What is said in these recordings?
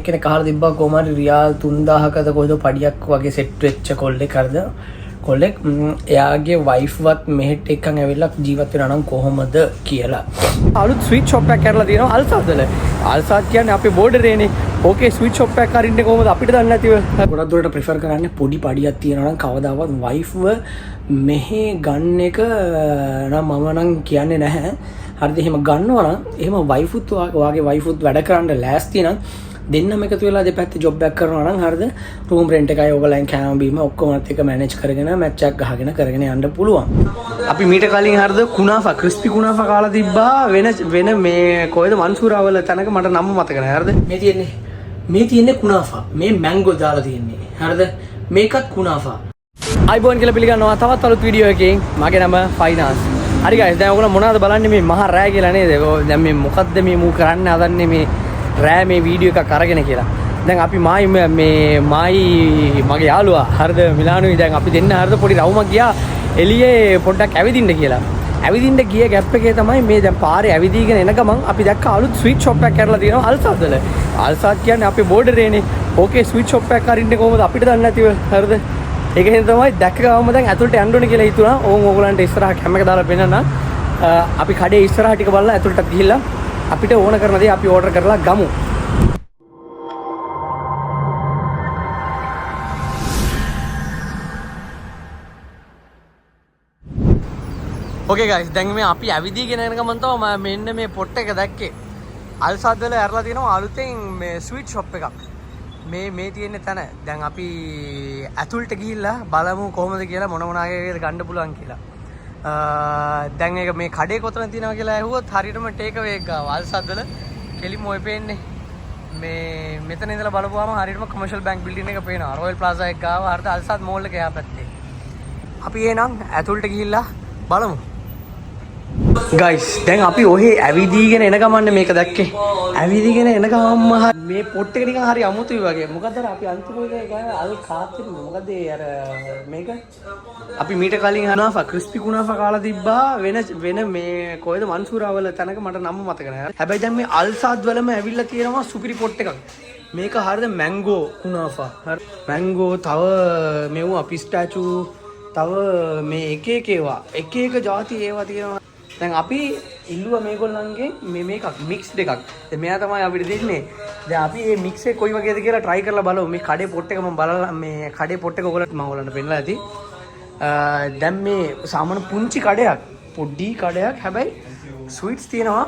කෙනෙක් අහලා තිබ්බා කොහමද රියාල් 3000කද කොහෙද පඩියක් වගේ සෙට් වෙච්ච කොල්ලෙක් හරිද කොල්ලෙක් එයාගේ වයිෆ්වත් මෙහෙට එක්කන් ඇවිල්ලා ජීවත් වෙනවා නම් කොහොමද කියලා. අලුත් ස්වීට් ෂොප් එකක් කරලා තියෙනවා අල්සාද්වල. අල්සාද් කියන්නේ අපේ බෝඩරේනේ. ඕකේ ස්වීට් ෂොප් එකක් අරින්න කොහොමද අපිට දන්නේ නැතිව. ගොඩක් දුරට ප්‍රෙෆර් කරන්නේ පොඩි පඩියක් තියෙනවා නම් කවදාවත් වයිෆ්ව මෙහෙ ගන්න එක නම් මම නම් කියන්නේ නැහැ. හරිද? එහෙම ගන්නවා නම් එහෙම වයිෆුත් වාගේ වයිෆුත් වැඩ කරන්න ලෑස්ති නම් දෙන්නම එකතු වෙලා දෙපැත්තේ ජොබ් එකක් කරනවා නම් හරිද? රූම් රෙන්ට් එකයි ඕගලයන් කෑම බීම ඔක්කොමත් එක මැනේජ් කරගෙන මැච් එකක් ගහගෙන කරගෙන යන්න පුළුවන්. අපි මීට කලින් හරිද කුනාෆා ක්‍රිස්පි කුනාෆා කාලා තිබ්බා වෙන මේ කොහෙද මන්සූරාවල තැනක මට නම මතක නැහැ හරිද? මේ තියෙන්නේ කුනාෆා. මේ මැංගෝ දාලා තියෙන්නේ. හරිද? මේකත් කුනාෆා. අයිබෝන් කියලා පිළිගන්නවා තවත් අලුත් වීඩියෝ එකකින්. මගේ නම ෆයිනාන්ස්. හරි ගයිස් දැන් ඔයගොල්ලෝ මොනවද බලන්නේ මේ මහා රෑ කියලා නේද? දැන් මේ මොකද්ද මේ මූ කරන්න හදන්නේ මේ රෑ මේ වීඩියෝ එකක් අරගෙන කියලා. දැන් අපි මායි මගේ යාළුවා හරිද මිලානුයි දැන් අපි දෙන්න හරිද පොඩි රවුමක් ගියා එළියේ පොඩ්ඩක් ඇවිදින්න කියලා. ඇවිදින්න ගිය ගැප් එකේ තමයි මේ දැන් පාරේ ඇවිදීගෙන එන ගමන් අපි දැක්ක අලුත් ස්වීට් ෂොප් එකක් කරලා තියෙනවා අල්සාද්වල. අල්සාද් කියන්නේ අපේ බෝඩරේනේ. ඕකේ ස්වීට් ෂොප් එකක් අරින්න කොහොමද අපිට දන්නේ නැතිව හරිද? ඒක හින්දා තමයි දැක්ක ගමන් දැන් ඇතුළට යන්න ඕනේ කියලා හිතුණා. ඕගොල්ලන්ට ඉස්සරහ කැම එක දාලා පෙන්නන්න. අපි කඩේ ඉස්සරහ ටික බලලා ඇතුළට ගිහිල්ලා අපිට ඕන කරන දේ අපි ඕඩර් කරලා ගමු. ඕකේ ගයිස් දැන් මේ අපි ඇවිදීගෙන යන ගමන් තමයි මෙන්න මේ පොට් එක දැක්කේ. අල්සාද් වල ඇරලා තියෙනවා අලුතෙන් මේ ස්වීට් ෂොප් එකක්. මේ තියෙන තැන දැන් අපි ඇතුළට ගිහිල්ලා බලමු කොහොමද කියලා මොන ආගේද ගන්න පුළුවන් කියලා. දැන් ඒක මේ කඩේ කොතන තියෙනවා කියලා ඇහුවොත් හරියටම ටේක් අවේ එක ගාව අල්සාද් වල කෙලිම ඔය පේන්නේ මේ මෙතන ඉඳලා බලපුවාම හරියටම කොමර්ෂල් බැංක් බිල්ඩින් එක පේනවා රොයල් ප්ලාසා එක ගාව හරියට අල්සාද් මෝල් එක එහා පැත්තේ. අපි එහෙනම් ඇතුළට ගිහිල්ලා බලමු. ගයිස් දැන් අපි ඔහේ ඇවිදීගෙන එන ගමන්නේ මේක දැක්කේ. ඇවිදීගෙන එන ගමන්ම මේ පොට් එක නිකන් හරි අමුතුයි වගේ. මොකද අපි අන්තිමේ ගාවේ අල් කාත්තේ මොකද අර මේක අපි මීට කලින් කුනාෆා ක්‍රිස්පි කුනාෆා කාලා තිබ්බා වෙන මේ කොහෙද මන්සූරාවල තැනක මට නම මතක නැහැ. හැබැයි දැන් මේ අල්සාද් වලම ඇවිල්ලා තියෙනවා සුපිරි පොට් එකක්. මේක හරියද මැංගෝ කුනාෆා. හරි මැංගෝ තව මෙවුවා පිස්ටාචු තව මේ එක જાති ඒවා තියෙනවා. දැන් අපි ඉල්ලුවා මේගොල්ලන්ගේ මේකක් මික්ස් දෙකක්. දැන් මෙයා තමයි අපිට දෙන්නේ. දැන් අපි මේ මික්ස් එක කොයි වගේද කියලා try කරලා බලමු. මේ කඩේ පොට් එක මම බලලා මේ කඩේ පොට් එක ඔයගොල්ලන්ට පෙන්නලා ඇති. දැන් මේ සාමාන්‍ය පුංචි කඩයක් පොඩි කඩයක් හැබැයි ස්වීට්ස් තියෙනවා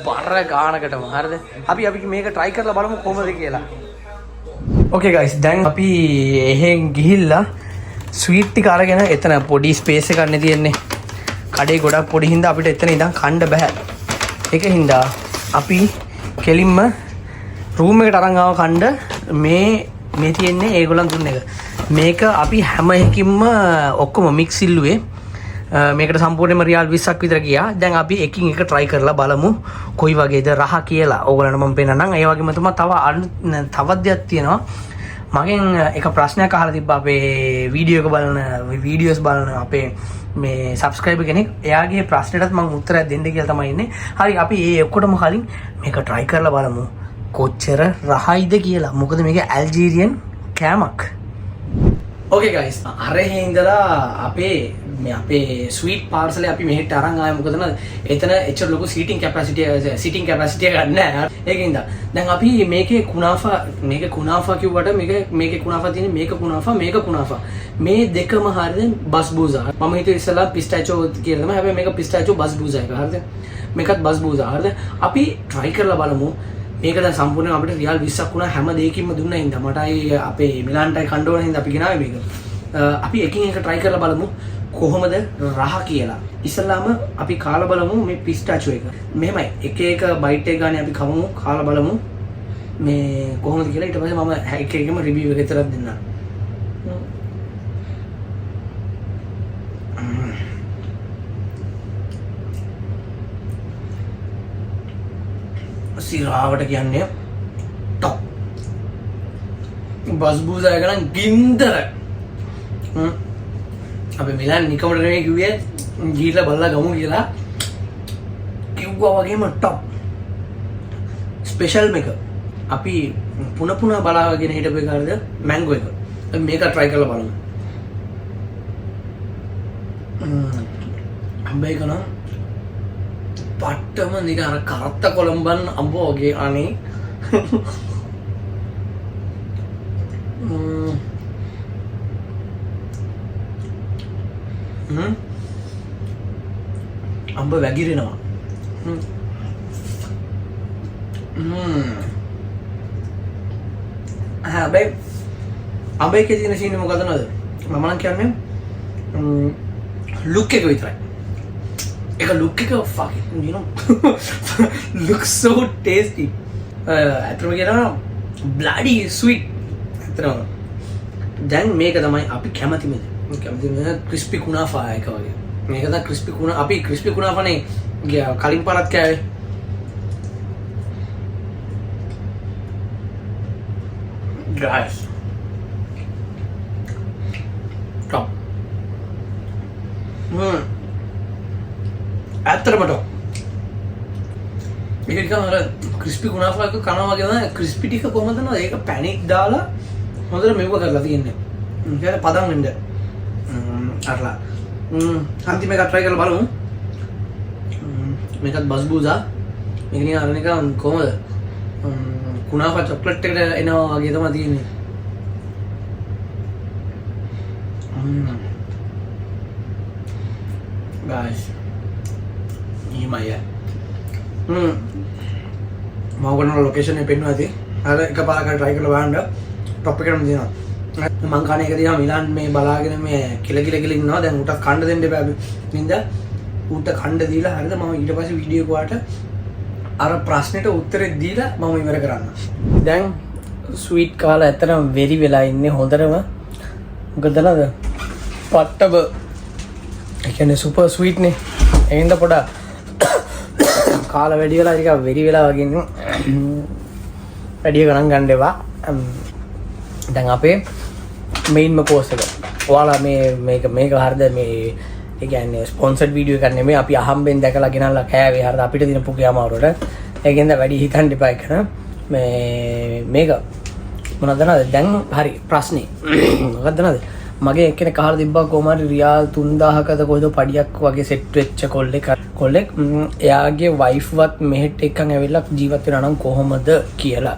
බර ගානකටම. හරිද? අපි මේක try කරලා බලමු කොහොමද කියලා. Okay guys දැන් අපි එහෙන් ගිහිල්ලා ස්වීට් ටික අරගෙන එතන පොඩි ස්පේස් එකක් නේ තියෙන්නේ. කඩේ ගොඩක් පොඩි හින්දා අපිට එතන ඉඳන් කන්න බෑ. ඒක හින්දා අපි කෙලින්ම රූම් එකට අරන් ආව කන්න මේ තියෙන්නේ ඒගොල්ලන් දුන්න එක. මේක අපි හැම එකකින්ම ඔක්කොම මික්ස් ඉල්ලුවේ. මේකට සම්පූර්ණයෙන්ම රියාල් 20ක් විතර ගියා. දැන් අපි එකින් එක try කරලා බලමු කොයි වගේද රහ කියලා. ඕගොල්ලන්ට මම පෙන්නන්නම්. ඒ වගේම තමයි තවත් දෙයක් තියෙනවා. මගෙන් එක ප්‍රශ්නයක් අහලා තිබ්බා අපේ වීඩියෝස් බලන අපේ මේ සබ්ස්ක්‍රයිබර් කෙනෙක්. එයාගේ ප්‍රශ්නෙටත් මම උත්තරයක් දෙන්න කියලා තමයි ඉන්නේ. හරි අපි ඒ ඔක්කොටම කලින් මේක try කරලා බලමු කොච්චර රහයිද කියලා. මොකද මේක ඇල්ජීරියන් කෑමක්. Okay guys අරහේ ඉඳලා අපේ ස්වීට් පාර්සල් අපි මෙහෙට අරන් ආවේ මොකද එතන එච්චර ලොකු සීටින් කැපැසිටි එක ගන්න නැහැ. ඒකින්ද දැන් අපි මේකේ කුනාෆා කිව්වට මේකේ කුනාෆා තියෙන මේක කුනාෆා මේ දෙකම හරියට බස්බූසා. මම හිතුවේ ඉස්සලා පිස්ටාචෝ කියලා තමයි. හැබැයි මේක පිස්ටාචෝ බස්බූසා එක. හරිද? මේකත් බස්බූසා. හරිද? අපි try කරලා බලමු. මේක දැන් සම්පූර්ණයෙන් අපිට රියාල් 20ක් වුණා හැම දෙයකින්ම දුන්නා හින්දා මටයි අපේ මිලාන්ටයි කණ්ඩ ඕන හින්දා අපි ගෙනාවේ මේක. අපි එකින් එක try කරලා බලමු කොහොමද රහ කියලා. ඉස්සලාම අපි කාලා බලමු මේ පිස්ටාචෝ එක. මෙහෙමයි එක බයිට් එක ගන්න අපි කමු කාලා බලමු මේ කොහොමද කියලා. ඊට පස්සේ මම එක එකම රිවිව් එක විතරක් දෙන්නම්. සිරාවට කියන්නේ ටොප් බස්බූසා එක නම් ගින්දර. අපි මිලාන් නිකමට නෙමෙයි කිව්වේ ගිහිල්ලා බලලා ගමු කියලා කිව්වා වගේම ටොප් ස්පෙෂල් මේක අපි පුන පුනා බලාගෙන හිටපු එකද මැංගෝ එක. මේක try කරලා බලමු. අම්බ එක නම් පට්ටම නිකන් අර කරත්ත කොළඹන් අම්බ වගේ අනේ. අම්බ වැగిරෙනවා. හැබැයි අම්බ එකේ තියෙන සීන් එක මොකද නේද? මම නම් කියන්නේ ලුක් එක විතරයි. ඒක ලුක් එක fucking you know looks so tasty. අතරම කියනවා bloody sweet. අතරම දැන් මේක තමයි අපි කැමතිම ක්‍රිස්පි කුනාෆා එක වගේ. මේක තමයි ක්‍රිස්පි කුනා අපි ක්‍රිස්පි කුනාෆානේ ගියා කලින් පාරත් කෑවේ. guys top ඇත්තටම top මේක නිකන් අර ක්‍රිස්පි කුනාෆා එක කනවා වගේ තමයි ක්‍රිස්පි ටික කොහමද නේද ඒක පැනික් දාලා හොඳට මෙව කරලා තියෙන්නේ. ඒක පදම් වෙන්න අරලා අන්තිම එක try කරලා බලමු. මේකත් බස්බූසා මේක නිකන් අර නිකන් කොහමද කුනාෆා චොක්ලට් එකට එනවා වගේ තමයි තියෙන්නේ. guys ඊමයි මම ඔයගොල්ලෝ ලොකේෂන් එක පෙන්වනවා ඉතින් අර එකපාරකට try කරලා බලන්න টොප් එකටම දිනවා. මං කණ එක දිහා මිලන් මේ බලාගෙන මේ කිල ඉන්නවා. දැන් උටත් කණ්ඩ දෙන්න එපා නින්ද උට කණ්ඩ දීලා හරිද මම ඊට පස්සේ වීඩියෝ එකකට අර ප්‍රශ්නෙට උත්තරේ දීලා මම ඉවර කරන්න. දැන් ස්වීට් කාලා ඇත්තටම වෙරි වෙලා ඉන්නේ හොඳටම. මොකද නේද? පට්ටබ. ඒ කියන්නේ සුපර් ස්වීට් නේ. එහෙනම් පොඩ කාලා වැඩි වෙලා ටිකක් වෙරි වෙලා වගේ ඉන්නේ. වැඩි ගණන් ගන්න එපා. දැන් අපේ මේන්ම කෝස් එක. ඔයාලා මේක හරිද මේ ඒ කියන්නේ ස්පොන්සර්ඩ් වීඩියෝ එකක් නෙමෙයි අපි අහම්බෙන් දැකලා ගෙනල්ලා කෑවේ හරිද අපිට දින පුගේ අමාරුවට. ඒකෙන්ද වැඩි හිතන්න එපා එකන මේක මොනවද නේද දැන් හරි ප්‍රශ්නේ මොකද්ද නේද මගේ එක්කෙනෙක් අහලා තිබ්බා කොහමද රියාල් 3000කද කොහෙද පඩියක් වගේ සෙට් වෙච්ච කොල්ලෙක් එයාගේ වයිෆ්වත් මෙහෙට එක්කන් ඇවිල්ලා ජීවත් වෙනවා නම් කොහොමද කියලා.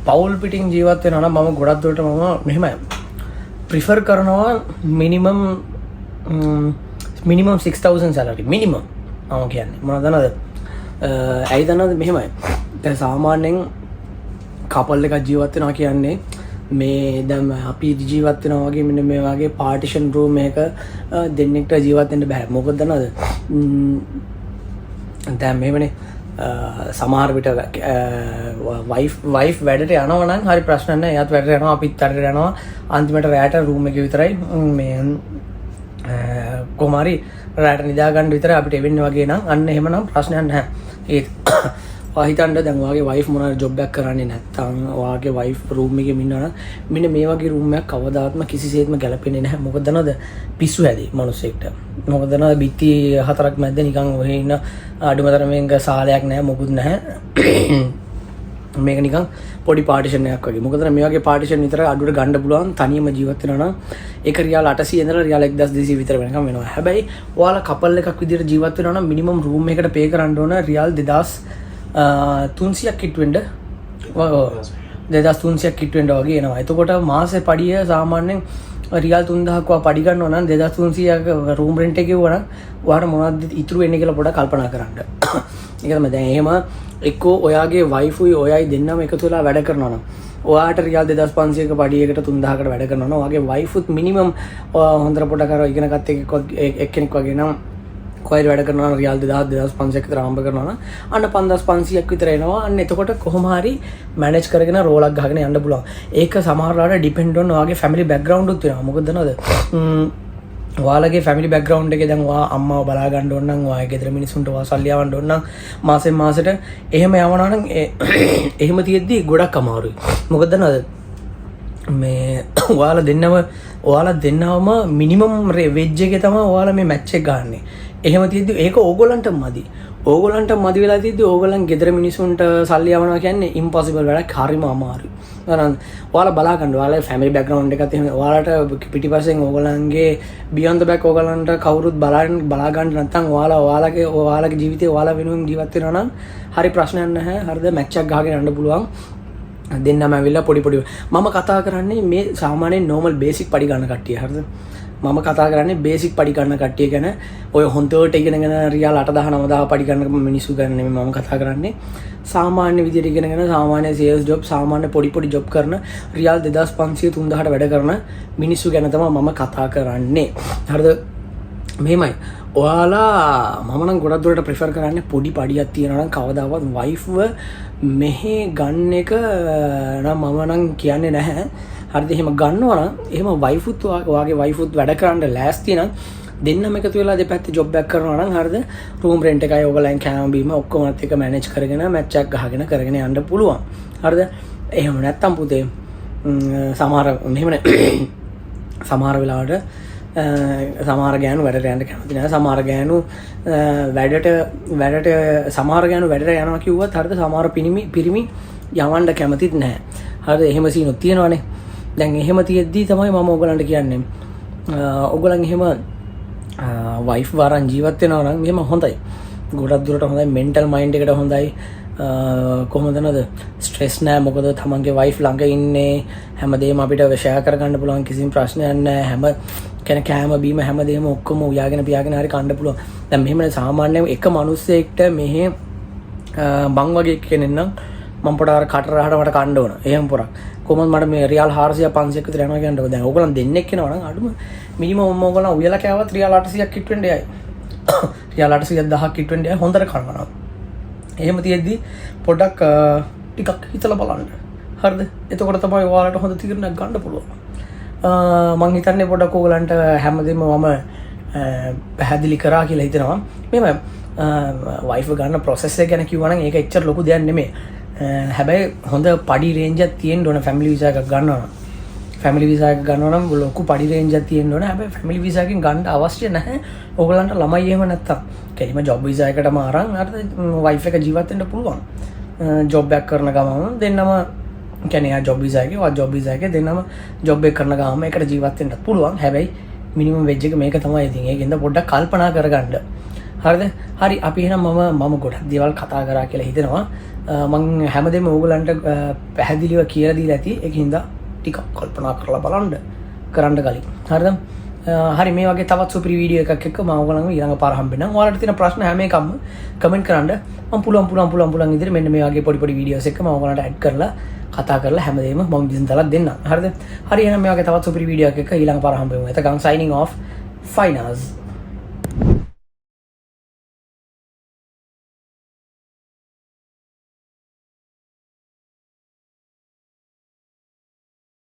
පවුල් පිටින් ජීවත් වෙනවා නම් මම ගොඩක් දුරට මම මෙහෙම ප්‍රිෆර් කරනවා මිනිමම් 6000 සැලරි මිනිමම් මම කියන්නේ මොනවද නේද ඇයි දන්නවද මෙහෙමයි දැන් සාමාන්‍යයෙන් කපල් එකක් ජීවත් වෙනවා කියන්නේ මේ දැන් අපි ජීවත් වෙනවා වගේ මෙන්න මේ වගේ පාටිෂන් රූම් එකක දෙන්නෙක්ට ජීවත් වෙන්න බෑ මොකද දන්නවද දැන් මේවනේ සමහර විට වයිෆ් වැඩට යනවා නම් හරි ප්‍රශ්න නැහැ එයාත් වැඩට යනවා අපිත් වැඩට යනවා අන්තිමට රැට රූම් එකේ විතරයි මේ කොමාරි රැට නිදා ගන්න විතර අපිට එවෙන්නේ වගේ නම් අන්න එහෙමනම් ප්‍රශ්නයක් නැහැ. ඒ හිතන්න දැන් ඔයාගේ වයිෆ් මොනවා ජොබ් එකක් කරන්නේ නැත්නම් ඔයාගේ වයිෆ් රූම් එකේ ඉන්නවා නම් මෙන්න මේ වගේ රූම් එකක් කවදාත්ම කිසිසේත්ම ගැලපෙන්නේ නැහැ. මොකද දන්නවද පිස්සු හැදී මිනිස්සෙක්ට. මොකද දන්නවද බිත්ති හතරක් මැද්ද නිකන් ඔහෙ ඉන්න අඩුමතරමෙන් සාලයක් නැහැ මොකුත් නැහැ. මේක නිකන් පොඩි පාටිෂන් එකක් වගේ. මොකද මේ වගේ පාටිෂන් විතර අඩුවට ගන්න පුළුවන් තනියම ජීවත් වෙනවා නම් ඒක රියාල් 800 ඉඳලා රියාල් 1200 විතර වෙනකම් වෙනවා. හැබැයි ඔයාලා කපල් එකක් විදිහට ජීවත් වෙනවා නම් මිනිමම් රූම් එකකට පේ කරන්න ඕන රියාල් 2300ක් කිට් වෙන්න 2300ක් කිට් වෙන්න වගේ එනවා. එතකොට මාසේ පඩිය සාමාන්‍යයෙන් රියාල් 3000ක් වා පඩි ගන්නවා නම් 2300ක රූම් රෙන්ට් එක ගෙවුවා නම් ඔයාලට මොනවද ඉතුරු වෙන්නේ කියලා පොඩ්ඩක් කල්පනා කරන්න. ඒක තමයි දැන් එහෙම එක්කෝ ඔයාගේ වයිෆුයි ඔයයි දෙන්නම එකතු වෙලා වැඩ කරනවා නම් ඔයාට රියාල් 2500ක පඩියකට 3000කට වැඩ කරනවා නම් ඔයාගේ වයිෆුත් මිනිමම් හොඳට පොඩක් අර ඉගෙන ගත්ත එක්කෙනෙක් වගේ නම් කොහෙද වැඩ කරනවා රියාල් 2000 2500ක විතර හම්බ කරනවා නම් අන්න 5500ක් විතර එනවා. අන්න එතකොට කොහොම හරි මැනේජ් කරගෙන රෝලක් ගහගෙන යන්න පුළුවන්. ඒක සමහරවල්ලාට ඩිපෙන්ඩ් ඔන් ඔයාගේ ෆැමිලි බෑග්ග්‍රවුන්ඩ් උත් වෙනවා. මොකද දන්නවද? ඔයාලගේ ෆැමිලි බෑග්ග්‍රවුන්ඩ් එකේ දැන් ඔයා අම්මව බලා ගන්න ඕන නම් ඔයාගේ ගෙදර මිනිස්සුන්ට ඔයා සල්ලි යවන්න ඕන නම් මාසෙන් මාසෙට එහෙම යවනවා නම් එහෙම තියෙද්දි ගොඩක් අමාරුයි. මොකද දන්නවද? මේ ඔයාලා දෙන්නවම මිනිමම් වෙජ් එකේ තමයි ඔයාලා මේ මැච් එක ගන්නෙ. එහෙම තියෙද්දි ඒක ඕගොල්ලන්ට මදි. ඕගොල්ලන්ට මදි වෙලා තියද්දි ඕගොල්ලන් ගෙදර මිනිසුන්ට සල්ලි යවනවා කියන්නේ ඉම්පොසිබල් වැඩක්, හරිම අමාරුයි. ගන්න ඔයාලා බලා ගන්න, ඔයාලා ෆැමිලි බෑග්ග්‍රවුන්ඩ් එකත් එහෙම, ඔයාලට පිටිපස්සෙන් ඕගොල්ලන්ගේ බියොන්ඩ් ද බෑක් ඕගොල්ලන්ට කවුරුත් බලා ගන්න නැත්නම් ඔයාලගේ ජීවිතේ ඔයාලා වෙනුවෙන් ජීවත් වෙනවා නම් හරි ප්‍රශ්නයක් නැහැ. හරිද? මැච් එකක් ගහගෙන යන්න පුළුවන්. දෙන්නම ඇවිල්ලා පොඩි මම කතා කරන්නේ මේ සාමාන්‍යයෙන් නෝමල් බේසික් පඩි ගන්න කට්ටිය. හරිද? මම කතා කරන්නේ බේසික් පඩි ගන්න කට්ටිය ගැන. ඔය හොන්තට ඉගෙනගෙන රියල් 8,000 9,000 පඩි ගන්න මිනිස්සු ගැන නෙමෙයි මම කතා කරන්නේ. සාමාන්‍ය විදියට ඉගෙනගෙන සාමාන්‍ය සේල්ස් ජොබ්, සාමාන්‍ය පොඩි ජොබ් කරන රියල් 2500 3000ට වැඩ කරන මිනිස්සු ගැන තමයි මම කතා කරන්නේ. හරිද? මෙහෙමයි. ඔයාලා මම නම් ගොඩක් දුරට ප්‍රෙෆර් කරන්නේ පොඩි පඩියක් තියනවා නම් කවදාවත් වයිෆ්ව මෙහෙ ගන්න එක නම් මම නම් කියන්නේ නැහැ. හරිද? එහෙම ගන්නවා නම් එහෙම වයිෆුත් ඔයාගේ වයිෆුත් වැඩ කරන්න ලෑස්ති නම් දෙන්නම එකතු වෙලා දෙපැත්තේ ජොබ් එකක් කරනවා නම් හරිද? රූම් රෙන්ට් එකයි ඔයගලයන් කෑම බීම ඔක්කොමත් එක මැනේජ් කරගෙන මැච් එකක් ගහගෙන කරගෙන යන්න පුළුවන්. හරිද? එහෙම නැත්තම් පුතේ සමහර වෙලාවට සමහර ගෑනු වැඩට යන්න කැමති නැහැ. සමහර ගෑනු වැඩට යනවා කිව්වත් හරිද? සමහර පිරිමි යවන්න කැමතිත් නැහැ. හරිද? එහෙම සීනුත් තියෙනවානේ. දැන් එහෙම තියෙද්දි තමයි මම ඔයගලන්ට කියන්නේ ඔයගලන් එහෙම වයිෆ් වරන් ජීවත් වෙනවා නම් එහෙම හොඳයි. ගොඩක් දුරට හොඳයි, මෙන්ටල් මයින්ඩ් එකට හොඳයි. කොහොමද නේද? ස්ට්‍රෙස් නැහැ. මොකද තමන්ගේ වයිෆ් ළඟ ඉන්නේ. හැමදේම අපිට ෂෙයා කරගන්න පුළුවන්, කිසිම ප්‍රශ්නයක් නැහැ. කෑම බීම හැමදේම ඔක්කොම උයාගෙන පියාගෙන හරි කන්න පුළුවන්. දැන් මෙහෙමනේ සාමාන්‍යයෙන් එක මිනිස්සෙක්ට මෙහෙ මං වගේ කෙනෙක් නම් මම පොඩ අර කටරහට මට කන්න ඕන. එහෙම පොරක්. කොහොමද මට මේ රියල් 400 500 විතර යනවා කියන්නකො. දැන් ඕගොල්ලන් දෙන්නෙක් වෙනවා නම් අඩුම මිනිමම් ඕගොල්ලන් උයලා කෑවත් රියල් 800ක් කිට් වෙන්න යයි. රියල් 800ක් 1000ක් කිට් වෙන්න යයි හොඳට කනවා. එහෙම තියෙද්දි පොඩක් ටිකක් හිතලා බලන්න. හරිද? එතකොට තමයි ඔයාලට හොඳ තීරණයක් ගන්න පුළුවන්. මං හිතන්නේ පොඩක් ඕගලන්ට හැමදේම මම පැහැදිලි කරා කියලා හිතනවා. මෙහෙම වයිෆ් ගන්න ප්‍රොසෙස් එක ගැන කිව්වා නම් ඒක එච්චර ලොකු දෙයක් නෙමෙයි. හැබැයි හොඳ පඩි රේන්ජ් එකක් තියෙන්න ඕන ෆැමිලි වීසා එකක් ගන්නවා නම්. ෆැමිලි වීසා එක ගන්නවා නම් ලොකු පඩි රේන්ජ් එකක් තියෙන්න ඕන. හැබැයි ෆැමිලි වීසා එකෙන් ගන්න අවශ්‍ය නැහැ. ඕගලන්ට ළමයි එහෙම නැත්තම්. කෙලිම ජොබ් වීසා එකටම අරන් අර වයිෆ් එක ජීවත් වෙන්න පුළුවන්. ජොබ් එකක් කරන ගමන් දෙන්නම කියන්නේ ආ ජොබ් වීසා එකේ ජොබ් වීසා එකේ දෙන්නම ජොබ් එක කරන ගාම එකට ජීවත් වෙන්න පුළුවන්. හැබැයි මිනිමම් වෙජ් එක මේක තමයි. ඉතින් ඒකෙන්ද පොඩ්ඩක් කල්පනා කරගන්න. හරිද? හරි අපි එහෙනම් මම ගොඩක් දේවල් කතා කරා කියලා හිතනවා. මං හැමදේම ඕගලන්ට පැහැදිලිව කියලා දීලා ඇති. ඒකින්ද ටිකක් කල්පනා කරලා බලන්න කරන්න කලින්. හරිද? හරි මේ වගේ තවත් සුපිරි වීඩියෝ එකක් එක්ක මම ඔයගොල්ලන්ව ඊළඟ පාර හම්බෙන්නම්. ඔයාලට තියෙන ප්‍රශ්න හැම එකක්ම කමෙන්ට් කරන්න. මම පුළුවන් විදිහට මෙන්න මේ වගේ පොඩි වීඩියෝස් එක මම ඔයගොල්ලන්ට ඇඩ් කරලා කතා කරලා හැමදේම මම විසඳලා දෙන්නම්. හරිද? හරි එහෙනම් මේ වගේ තවත් සුපිරි වීඩියෝ එකක් එක්ක ඊළඟ පාර හම්බෙමු. එතකන් signing off Finance.